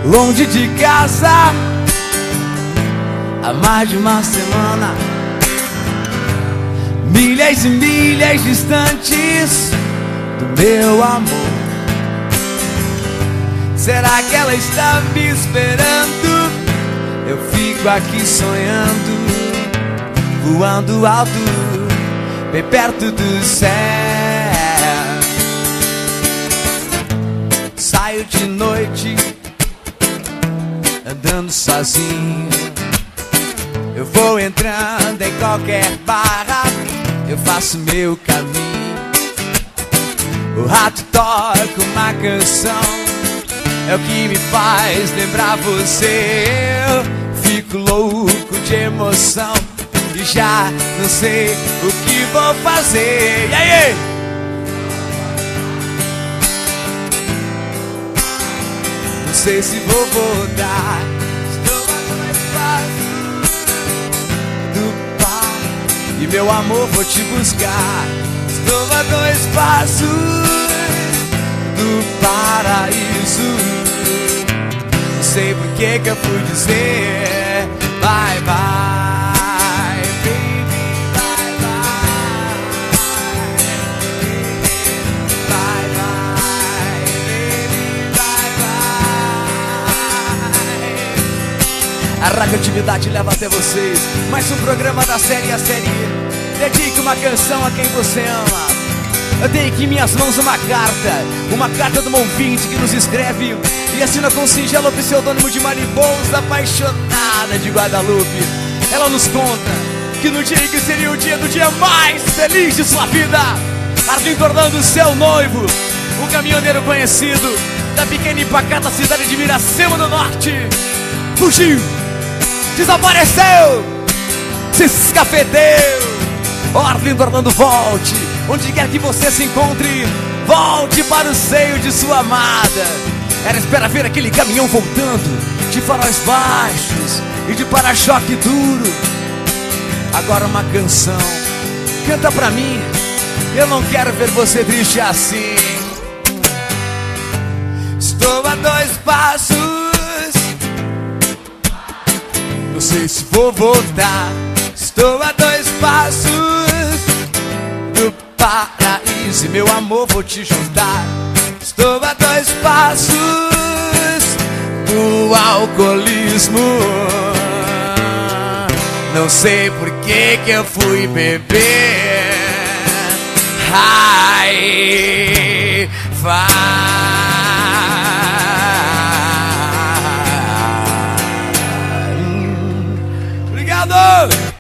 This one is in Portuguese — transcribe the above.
longe de casa, há mais de uma semana. Milhas e milhas distantes do meu amor. Será que ela está me esperando? Eu fico aqui sonhando, voando alto, bem perto do céu. Saio de noite, andando sozinho. Eu vou entrando em qualquer barra, eu faço meu caminho. O rato toca uma canção, é o que me faz lembrar você. Eu fico louco de emoção e já não sei o que vou fazer. E aí? Não sei se vou voltar. Estou a 2 passos do Pai e meu amor vou te buscar. Estou a 2 passos do paraíso. Não sei por que eu fui dizer bye bye, baby, bye bye, bye bye, baby, bye bye. A radioatividade leva até vocês mais um programa da série A Série. Dedique uma canção a quem você ama. Eu tenho aqui em minhas mãos uma carta de uma ouvinte que nos escreve e assina com singelo pseudônimo de Mariposa Apaixonada de Guadalupe. Ela nos conta que no dia que seria o dia mais feliz de sua vida, Arlindo Orlando, seu noivo, um caminhoneiro conhecido da pequena e pacata cidade de Miracema do Norte, fugiu, desapareceu, se escafedeu. Arlindo Orlando, volte, onde quer que você se encontre, volte para o seio de sua amada. Ela espera ver aquele caminhão voltando, de faróis baixos e de para-choque duro. Agora uma canção, canta pra mim, eu não quero ver você triste assim. Estou a 2 passos, não sei se vou voltar. Estou a 2 passos do paraíso e meu amor vou te juntar. Estou a 2 passos do alcoolismo. Não sei por que eu fui beber. Ai, vai. Obrigado!